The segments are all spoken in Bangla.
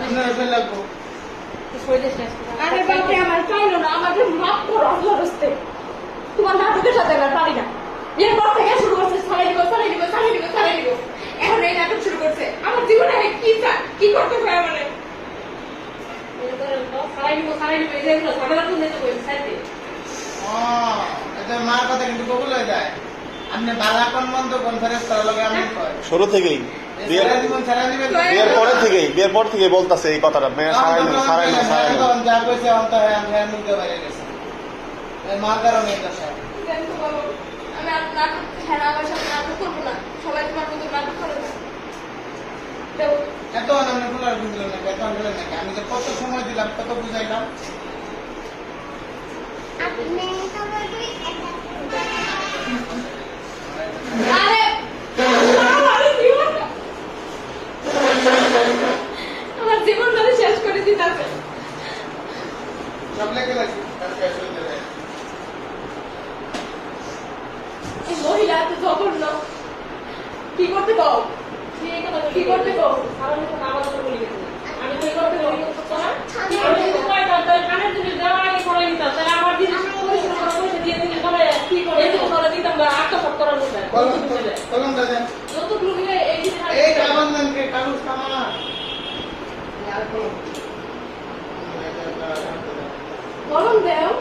আপনারা ফেলে লাগবো। আরে বাপরে আমার চাইলো না, আমাকে মাফ করো আল্লাহর রাস্তে। তোমার নাটকের সাথে আমি পারি না। এরপর থেকে শুরু করছে ছাড়াই দিব, ছাড়াই দিব, ছাড়াই দিব, ছাড়াই দিব। এখন এই নাটক শুরু করছে। আমার জীবনে আমি কি চাই, কি করতে হয় মানে? ছাড়াই দিব, ছাড়াই দিব, এই যে ঝামেলা তুলতে তো বলছি ছাড়তে। এটা মার কথা কিন্তু কবুল হয়ে যায়। আপনি বালা কোন মন্দ কনফারেন্স করা লাগে আমি কই। শুরু থেকেই বিয়ের পর থেকে বলতাছে এই কথাটা মেয়ে সারাই না যা কইছে অন্ত হয় আমি মুখে বাইরে গেছে মার কারণে এটা স্যার আমি আর নাটক হ্যাঁ আমার সাথে নাটক করবো না। সবাই তোমার মতো নাটক করে না। এত আমি ফুলার বুঝলাম না এত বললেন নাকি আমি তো কত সময় দিলাম কত বুঝাইলাম আরে আমার জীবন ধরে শেষ করে দিতেছে। সব লেগে লাগছে এই মহিলা এত জঘন্য। কি করতে পাও? কি করতে পাও? আমি তো করতে পারি আমি তো কয়টা তাই কানের জিনিস দেওয়ার আগে করে নিতাম। তাহলে আমার জিনিস পয়সা দিয়ে দিলে তবে কি করে এই করে দিতাম না আটটা সব করার মধ্যে কলম দাদা যত গ্রুপে এই জিনিস এই কাগজকে কাগজ কামা আর কলম দাও,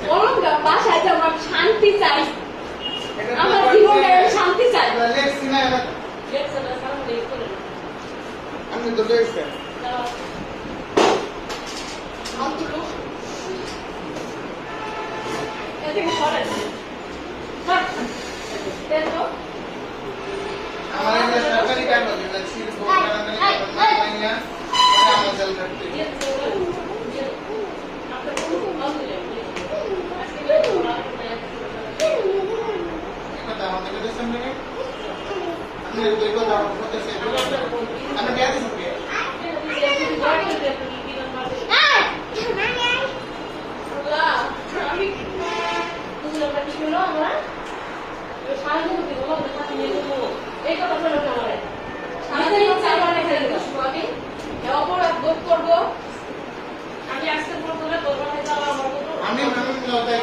কলম দাও। বাসায় যাও, আমার শান্তি চাই। আমার জীবনে শান্তি চাই। লেখছি না আমি তো লেখছি আমার এটা সরকারি কাগজ এটা ছিল আমার জেল করতে কথা আমাদের কাছে সামনে আমি দুই কথা বলতে চাই আমি কে আছি কি আমি বুঝলাম না কি হলো আমরা সারাদিন এই কথা বলো না আমার সারাদিন চারবার রেখে দেবো আমি অপরাধ বোধ করবো। আমি আজকে পড়বো না তোর মাথায় যাওয়া আমার আমি লতাই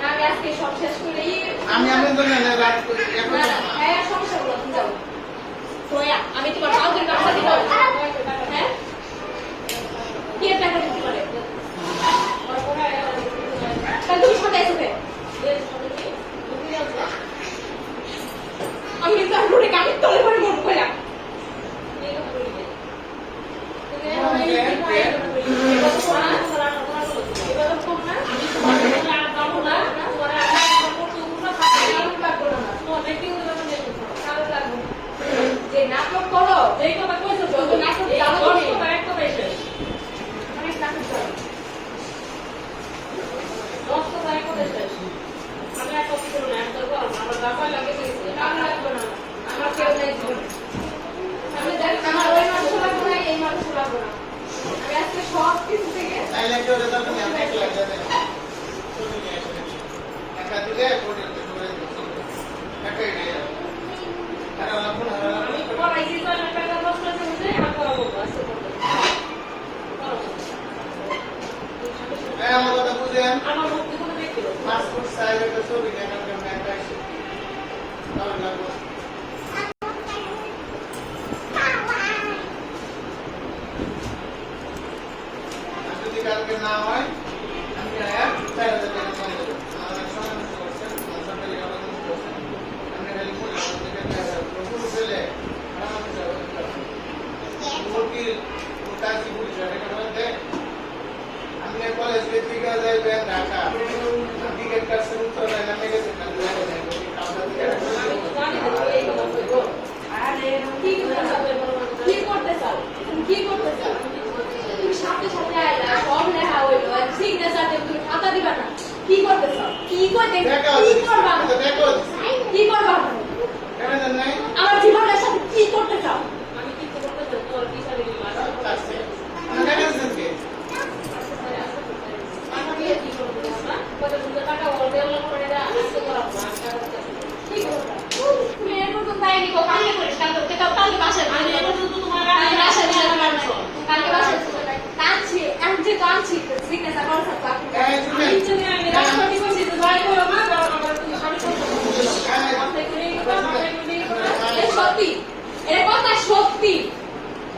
আমি আজকে সব শেষ করেই আমি রাত হ্যাঁ সমস্যাগুলো তুমি যাও আমি তোমার কাউকে টাকা দিব। হ্যাঁ কি টাকা দিতে পারে তুমি সাথে এসে আমি কিন্তু আর রোডে কামির তলে পরে মন কইলাম যে নাটক করো যেই কথা কইছো যত নাটক জানো এক কথা এসে অনেক নাটক করো দশ কথা এক কথা শেষ। আমি আর কপি করবো না একদম আমার গাছা লাগে গেছে আমি লাগবো না আমার কেউ নেই জীবনে। আমি দেখ আমার ওই মানুষ লাগবো না এই মানুষ লাগবো না। আমি আজকে সব কিছু থেকে তাইলে কেউ রেজাল তুমি আমি এক লাখ দেন ছবি নিয়ে আসেন টাকা দিলে কোটি করে টাকা দিয়ে আর আপন আমি পড়াইছি তো আমি টাকা নষ্ট করে বুঝে আর করাবো আজকে করতে আমার কথা বুঝেন আমার মুক্তি কোনো দেখতে পাসপোর্ট সাইজ একটা ছবি দেখান কেমন একটা আসে তাহলে লাগবো যদি কালকে না হয় আমি 4,000 টাকা ফোন দেবো আমার সময় নষ্ট করছেন সরকারি কাগজ নষ্ট করছেন আমি খালি মূল্য পুরো ফেলে মুরগির কাজী পুলিশ আমি কলেজ থেকে যাইবেন ঢাকা টিকিট কাটছেন উত্তর নামে গেছেন কি করতে চাও তুমি সাথে সাথে আইলা সব লেখা হইলো সিগনেচার দেব তুমি খাতা দিবা না। কি করতে চাও কি করতে কি করবা কি করবা আমার জীবনের সাথে কি করতে চাও? আমি কি করতে চাও তোর কি সাথে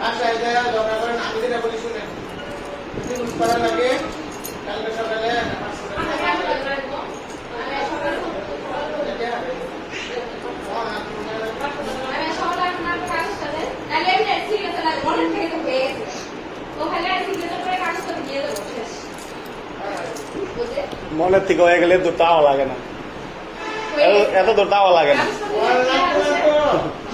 বাসায় যায় ঝগড়া করেন, আমি যেটা বলি শুনেন। যদি বুঝতে পারা লাগে কালকে সকালে মনের থেকে হয়ে গেলে দূর তাও লাগে না, এত দূর তাও লাগে না। লাগবে না তো।